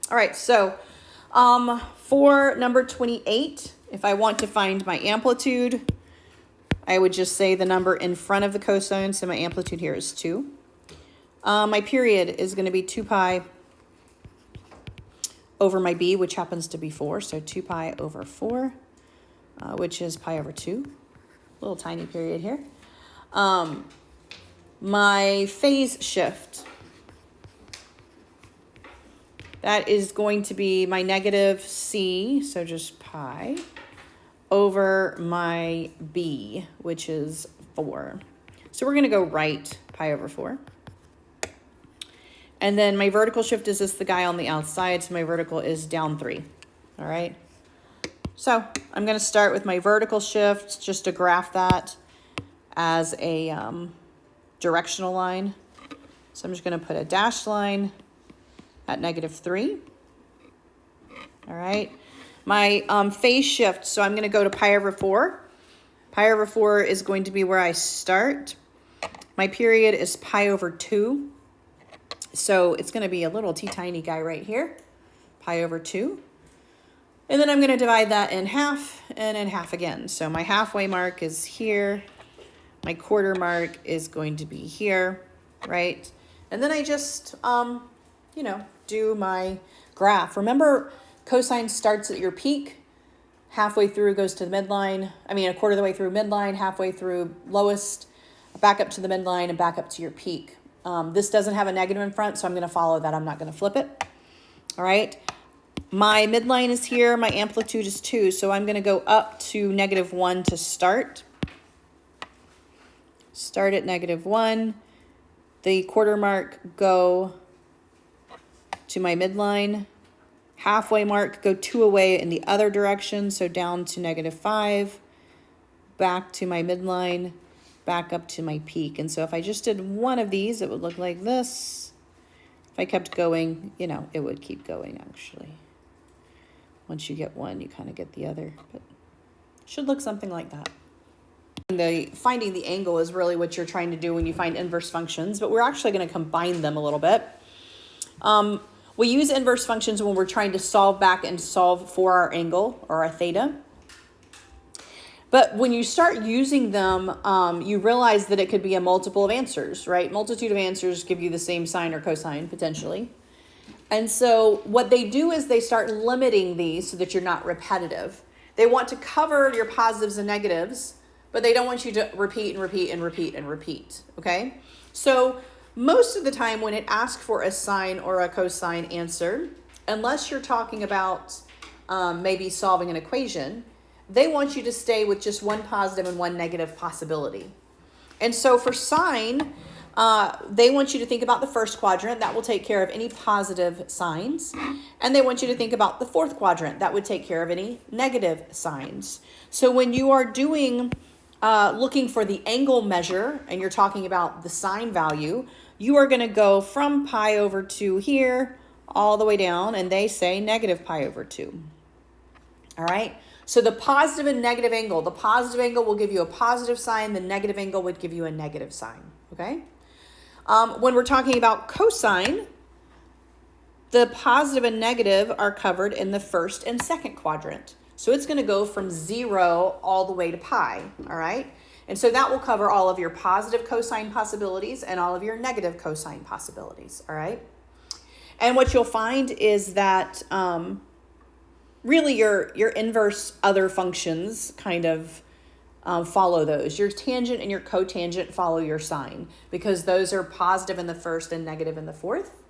All right, so for number 28, if I want to find my amplitude, I would just say the number in front of the cosine, so my amplitude here is 2. My period is going to be 2 pi over my b, which happens to be 4, so 2 pi over 4, which is pi over 2. Little tiny period here. My phase shift, that is going to be my negative c, so just pi, over my b, which is 4. So we're going to go right pi over 4. And then my vertical shift is just the guy on the outside, so my vertical is down 3. All right. So I'm going to start with my vertical shift, just to graph that as a directional line. So I'm just going to put a dashed line at negative 3. All right. My phase shift, so I'm going to go to pi over 4. Pi over 4 is going to be where I start. My period is pi over 2. So it's going to be a little tiny guy right here, pi over 2. And then I'm going to divide that in half and in half again. So my halfway mark is here. My quarter mark is going to be here, right? And then I just, do my graph. Remember, cosine starts at your peak, halfway through goes to the midline. A quarter of the way through midline, halfway through lowest, back up to the midline, and back up to your peak. This doesn't have a negative in front, so I'm going to follow that. I'm not going to flip it. All right. My midline is here. My amplitude is 2, so I'm going to go up to negative 1 to start. Start at negative 1. The quarter mark, go to my midline. Halfway mark, go 2 away in the other direction, so down to negative 5. Back to my midline. Back up to my peak. And so if I just did one of these, it would look like this. If I kept going, it would keep going actually. Once you get one, you kind of get the other, but it should look something like that. Finding the angle is really what you're trying to do when you find inverse functions, but we're actually going to combine them a little bit. We use inverse functions when we're trying to solve back and solve for our angle or our theta. But when you start using them, you realize that it could be a multiple of answers, right? Multitude of answers give you the same sine or cosine, potentially. And so what they do is they start limiting these so that you're not repetitive. They want to cover your positives and negatives, but they don't want you to repeat and repeat and repeat and repeat, okay? So most of the time when it asks for a sine or a cosine answer, unless you're talking about maybe solving an equation, they want you to stay with just one positive and one negative possibility. And so for sine, they want you to think about the first quadrant. That will take care of any positive signs. And they want you to think about the fourth quadrant. That would take care of any negative signs. So when you are doing, looking for the angle measure, and you're talking about the sine value, you are going to go from pi over 2 here all the way down, and they say negative pi over 2. All right? So the positive and negative angle, the positive angle will give you a positive sign, the negative angle would give you a negative sign, okay? When we're talking about cosine, the positive and negative are covered in the first and second quadrant. So it's going to go from 0 all the way to pi, all right? And so that will cover all of your positive cosine possibilities and all of your negative cosine possibilities, all right? And what you'll find is that really your inverse other functions kind of follow those. Your tangent and your cotangent follow your sine because those are positive in the first and negative in the fourth.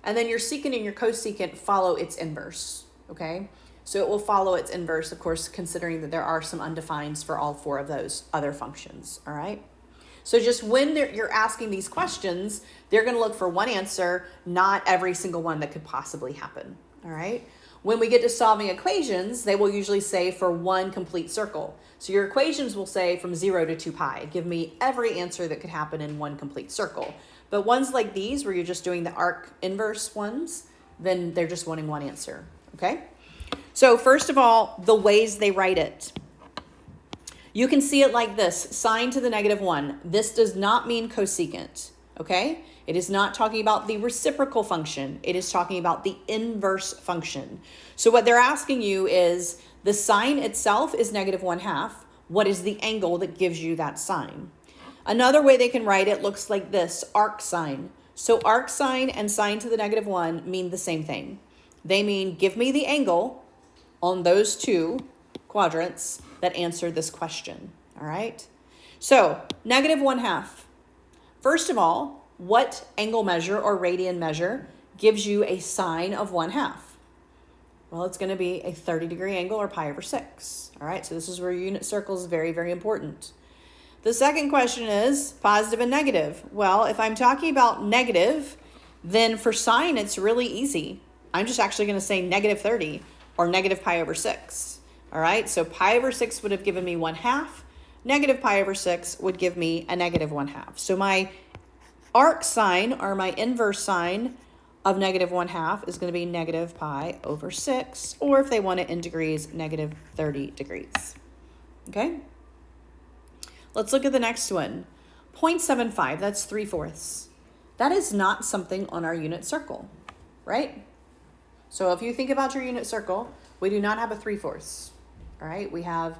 And then your secant and your cosecant follow its inverse, okay? So it will follow its inverse, of course, considering that there are some undefines for all 4 of those other functions, all right? So just when you're asking these questions, they're going to look for one answer, not every single one that could possibly happen, all right? When we get to solving equations, they will usually say for one complete circle. So your equations will say from 0 to 2 pi. Give me every answer that could happen in one complete circle. But ones like these, where you're just doing the arc inverse ones, then they're just wanting one answer, okay? So first of all, the ways they write it. You can see it like this, sine to the negative 1. This does not mean cosecant, okay? It is not talking about the reciprocal function. It is talking about the inverse function. So what they're asking you is, the sine itself is -1/2. What is the angle that gives you that sine? Another way they can write it looks like this, arc sine. So arc sine and sine to the -1 mean the same thing. They mean, give me the angle on those two quadrants that answer this question, all right? So -1/2. First of all, what angle measure or radian measure gives you a sine of 1/2? Well, it's going to be a 30-degree angle, or pi/6. All right, so this is where unit circle is very, very important. The second question is positive and negative. Well, if I'm talking about negative, then for sine, it's really easy. I'm just actually going to say -30 or -pi/6. All right, so pi/6 would have given me 1/2. Negative pi/6 would give me a -1/2. So my arc sine, or my inverse sine, of -1/2 is going to be -pi/6, or if they want it in degrees, -30 degrees. Okay? Let's look at the next one. 0.75, that's 3/4. That is not something on our unit circle, right? So if you think about your unit circle, we do not have a 3/4. All right? We have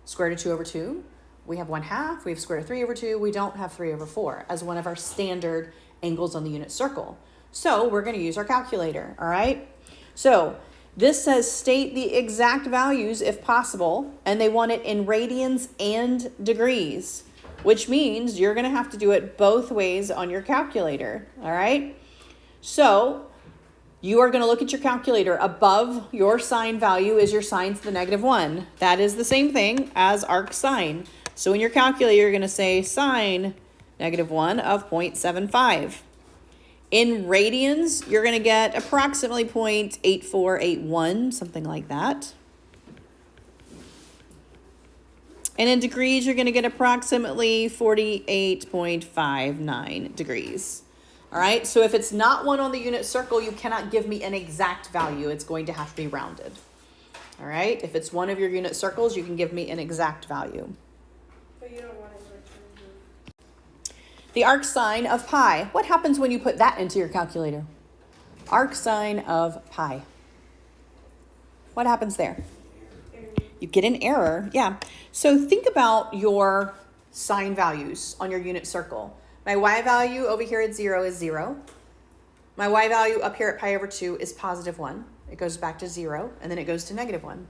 square root of 2/2. We have 1/2. We have square root of 3/2. We don't have 3/4 as one of our standard angles on the unit circle. So we're going to use our calculator, all right? So this says state the exact values if possible, and they want it in radians and degrees, which means you're going to have to do it both ways on your calculator, all right? So you are going to look at your calculator. Above your sine value is your sine to the -1. That is the same thing as arc sine. So in your calculator, you're going to say sine -1 of 0.75. In radians, you're going to get approximately 0.8481, something like that. And in degrees, you're going to get approximately 48.59 degrees. All right, so if it's not one on the unit circle, you cannot give me an exact value. It's going to have to be rounded. All right, if it's one of your unit circles, you can give me an exact value. But you don't want it to. The arc sine of pi. What happens when you put that into your calculator? Arc sine of pi. What happens there? You get an error, yeah. So think about your sine values on your unit circle. My y value over here at 0 is 0. My y value up here at pi/2 is +1. It goes back to 0, and then it goes to -1.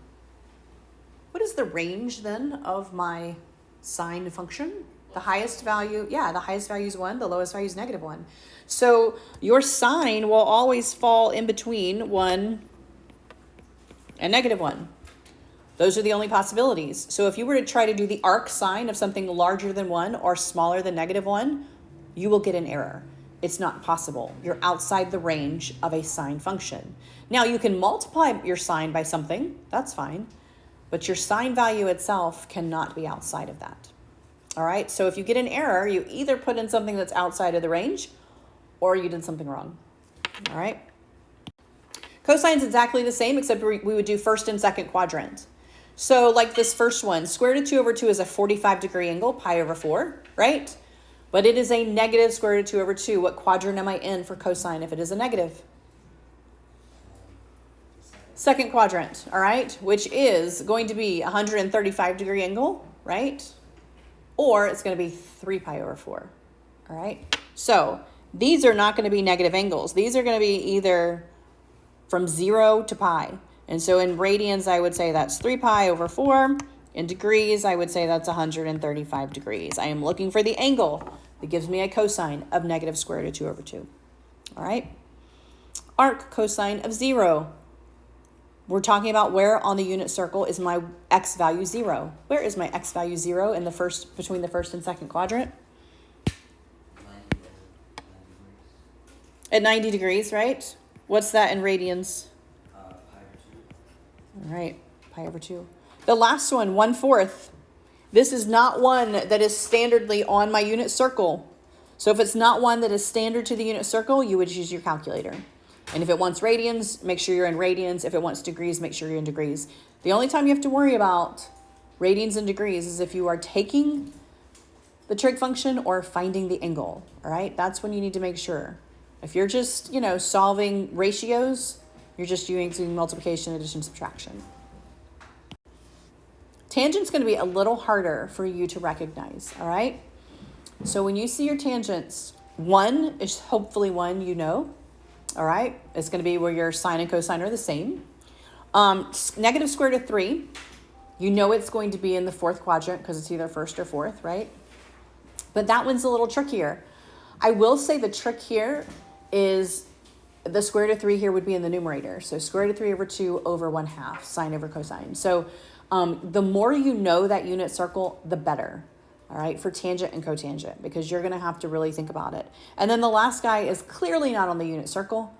What is the range then of my sine function? The highest value, the highest value is 1, the lowest value is -1. So your sine will always fall in between 1 and -1. Those are the only possibilities. So if you were to try to do the arc sine of something larger than 1 or smaller than -1, you will get an error. It's not possible. You're outside the range of a sine function. Now you can multiply your sine by something, that's fine, but your sine value itself cannot be outside of that. All right, so if you get an error, you either put in something that's outside of the range or you did something wrong. All right. Cosine's exactly the same, except we would do first and second quadrant. So like this first one, square root of 2/2 is a 45-degree angle, pi/4, right? But it is a negative square root of 2/2. What quadrant am I in for cosine if it is a negative? Second quadrant, all right, which is going to be a 135-degree angle, right? Or it's going to be 3pi/4, all right? So these are not going to be negative angles. These are going to be either from 0 to pi. And so in radians, I would say that's 3pi/4. In degrees, I would say that's 135 degrees. I am looking for the angle that gives me a cosine of negative square root of 2/2. All right? Arc cosine of 0. We're talking about where on the unit circle is my x value 0. Where is my x value 0 in the first, between the first and second quadrant? At 90 degrees, right? What's that in radians? All right, pi/2. The last one, 1/4. This is not one that is standardly on my unit circle. So if it's not one that is standard to the unit circle, you would use your calculator. And if it wants radians, make sure you're in radians. If it wants degrees, make sure you're in degrees. The only time you have to worry about radians and degrees is if you are taking the trig function or finding the angle, all right? That's when you need to make sure. If you're just, solving ratios, you're just using multiplication, addition, subtraction. Tangent's going to be a little harder for you to recognize, all right? So when you see your tangents, 1 is hopefully one all right? It's going to be where your sine and cosine are the same. Negative square root of 3, it's going to be in the fourth quadrant because it's either first or fourth, right? But that one's a little trickier. I will say the trick here is the square root of 3 here would be in the numerator. So square root of 3 over 2 over 1/2, sine over cosine. So the more you know that unit circle, the better, all right, for tangent and cotangent, because you're going to have to really think about it. And then the last guy is clearly not on the unit circle.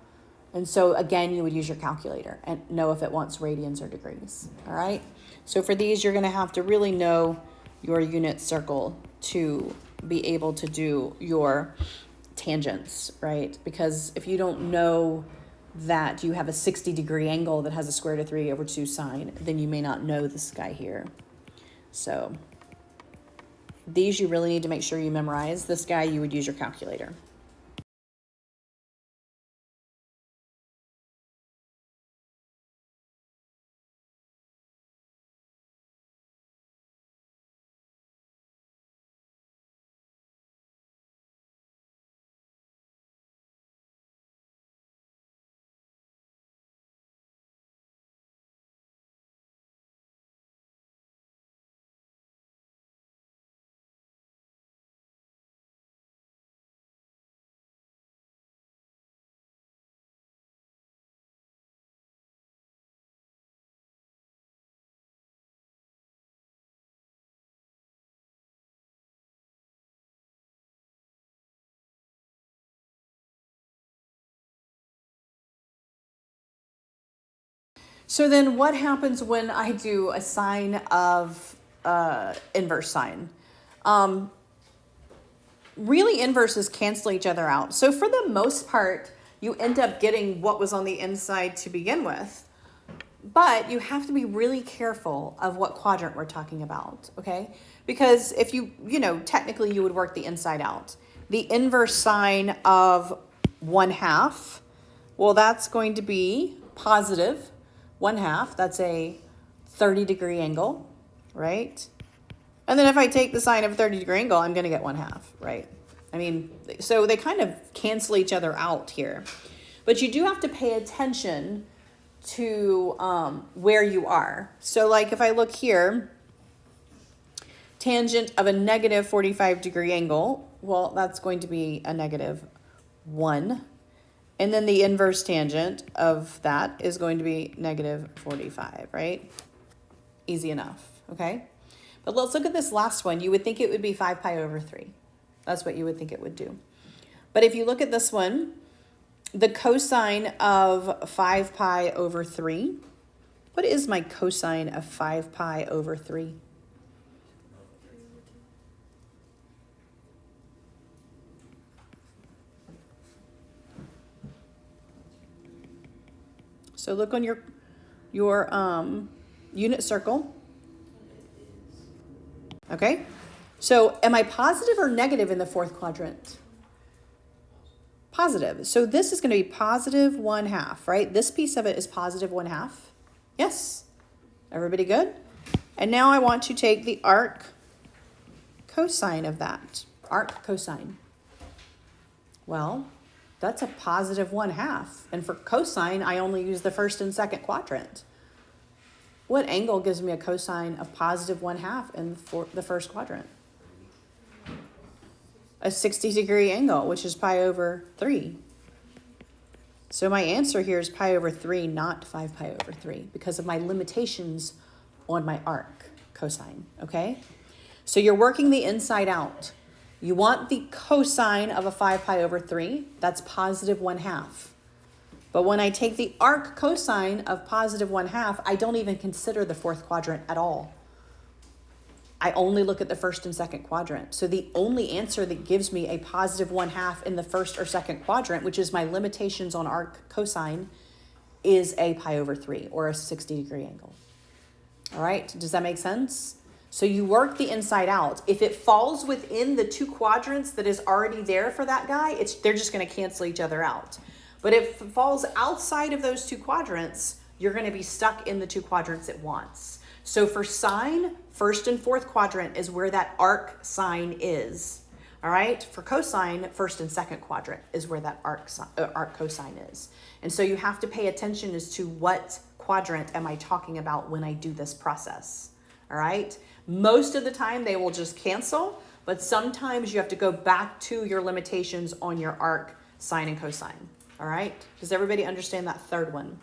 And so, again, you would use your calculator and know if it wants radians or degrees, all right? So for these, you're going to have to really know your unit circle to be able to do your tangents, right? Because if you don't know that you have a 60-degree angle that has a square root of 3 over 2 sine, then you may not know this guy here. So these you really need to make sure you memorize. This guy, you would use your calculator. So then what happens when I do a sine of inverse sine? Really inverses cancel each other out. So for the most part, you end up getting what was on the inside to begin with. But you have to be really careful of what quadrant we're talking about, okay? Because if technically you would work the inside out. The inverse sine of 1/2, well, that's going to be positive 1/2. That's a 30-degree angle, right? And then if I take the sine of a 30-degree angle, I'm going to get 1/2, right? I mean, so they kind of cancel each other out here. But you do have to pay attention to where you are. So like if I look here, tangent of a negative 45-degree angle, well, that's going to be a -1. And then the inverse tangent of that is going to be -45, right? Easy enough, okay? But let's look at this last one. You would think it would be 5 pi over 3. That's what you would think it would do. But if you look at this one, the cosine of 5 pi over 3, what is my cosine of 5 pi over 3? So look on your unit circle. Okay, so am I positive or negative in the fourth quadrant? Positive. So this is going to be positive 1/2, right? This piece of it is positive 1/2. Yes? Everybody good? And now I want to take the arc cosine of that. Arc cosine. Well, that's a positive 1/2. And for cosine, I only use the first and second quadrant. What angle gives me a cosine of positive 1/2 in the first quadrant? A 60-degree angle, which is pi over 3. So my answer here is pi over 3, not 5 pi over 3, because of my limitations on my arc cosine, okay? So you're working the inside out. You want the cosine of a 5 pi over 3, that's positive 1/2. But when I take the arc cosine of positive 1/2, I don't even consider the fourth quadrant at all. I only look at the first and second quadrant. So the only answer that gives me a positive 1/2 in the first or second quadrant, which is my limitations on arc cosine, is a pi over 3 or a 60-degree angle. All right, does that make sense? So you work the inside out. If it falls within the two quadrants that is already there for that guy, they're just going to cancel each other out. But if it falls outside of those two quadrants, you're going to be stuck in the two quadrants at once. So for sine, first and fourth quadrant is where that arc sine is. All right. For cosine, first and second quadrant is where that arc cosine is. And so you have to pay attention as to what quadrant am I talking about when I do this process. All right. Most of the time they will just cancel, but sometimes you have to go back to your limitations on your arc, sine, and cosine. All right. Does everybody understand that third one?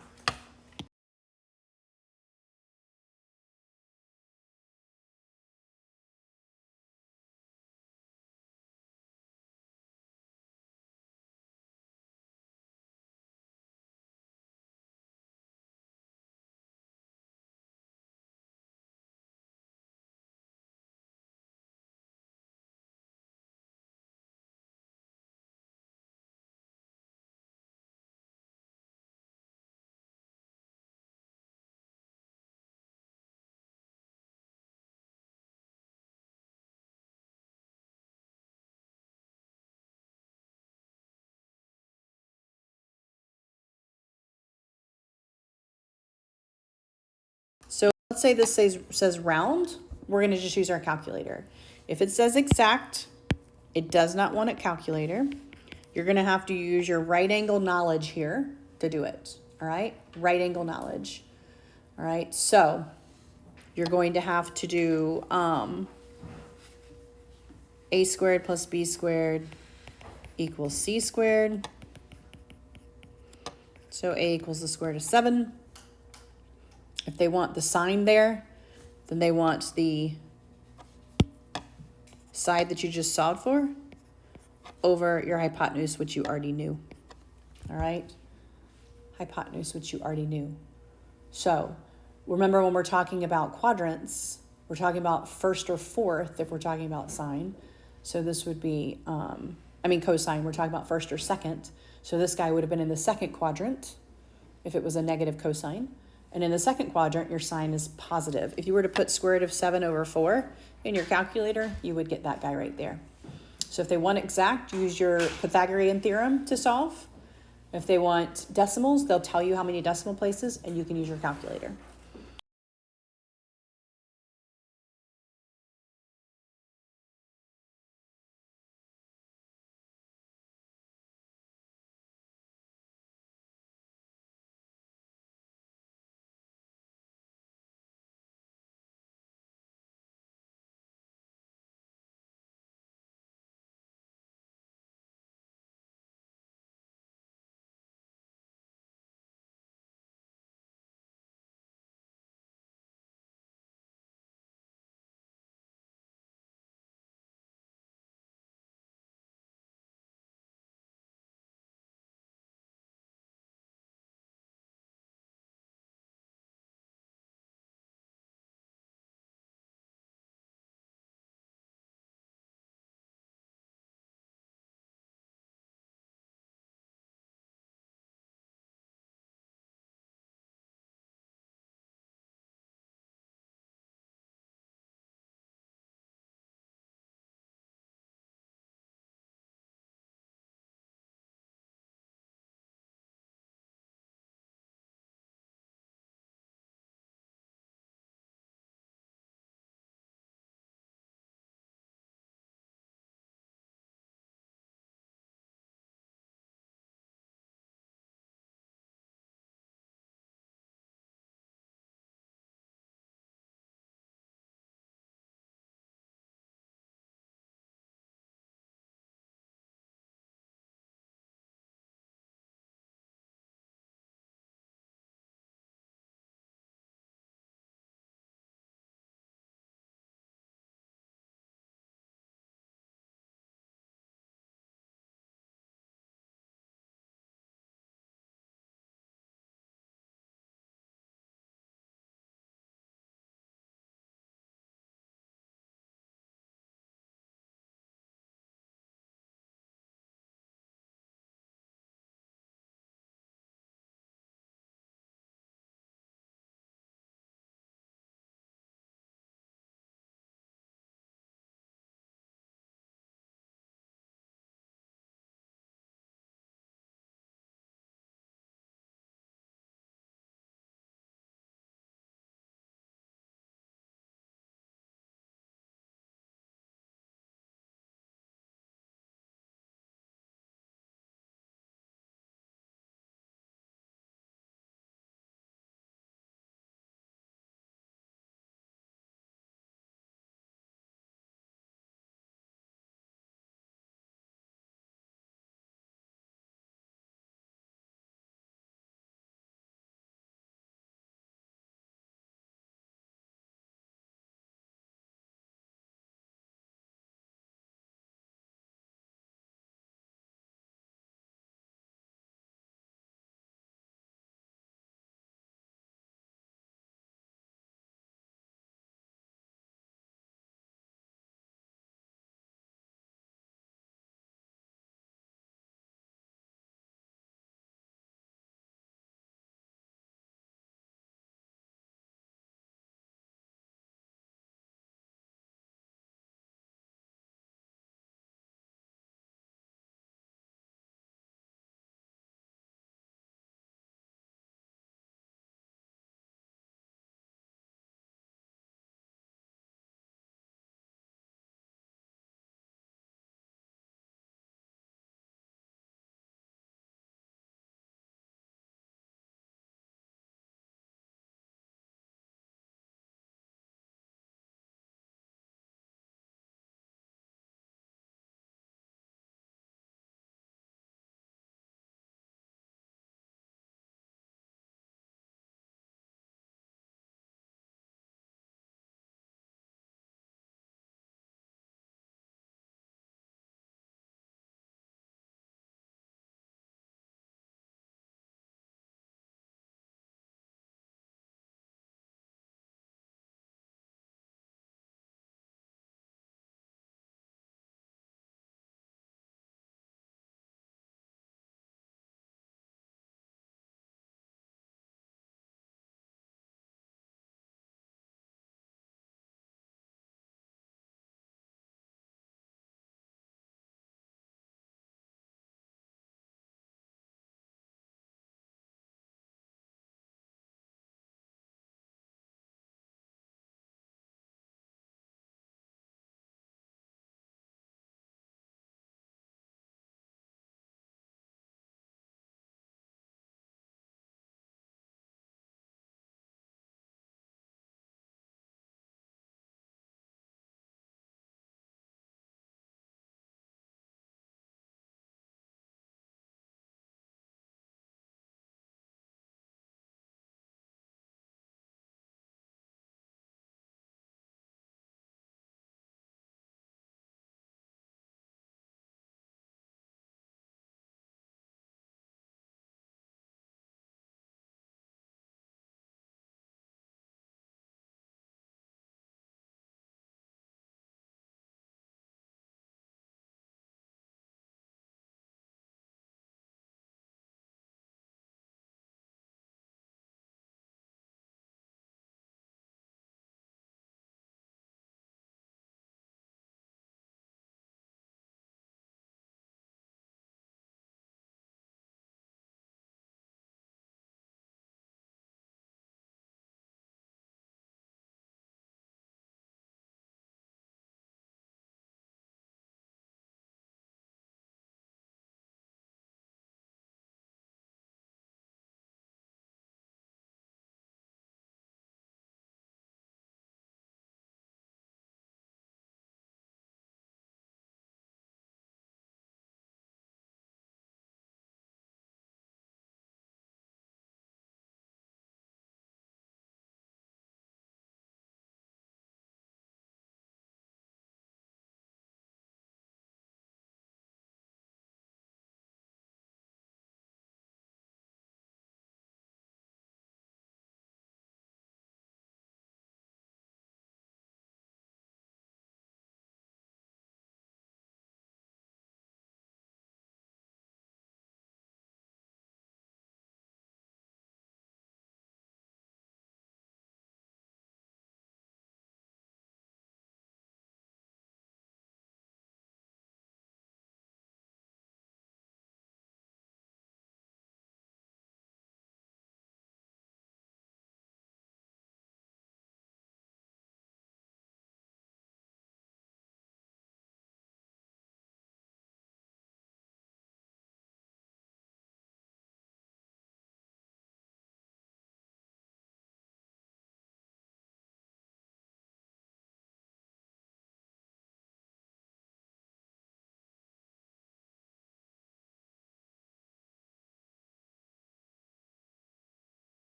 So let's say this says round. We're going to just use our calculator. If it says exact, it does not want a calculator. You're going to have to use your right angle knowledge here to do it. All right. Right angle knowledge. All right. So you're going to have to do a squared plus b squared equals c squared. So a equals the square root of 7. If they want the sine there, then they want the side that you just solved for over your hypotenuse, which you already knew. All right? Hypotenuse, which you already knew. So remember, when we're talking about quadrants, we're talking about first or fourth if we're talking about sine. So this would be, cosine, we're talking about first or second. So this guy would have been in the second quadrant if it was a negative cosine. And in the second quadrant, your sine is positive. If you were to put square root of 7 over 4 in your calculator, you would get that guy right there. So if they want exact, use your Pythagorean theorem to solve. If they want decimals, they'll tell you how many decimal places, and you can use your calculator.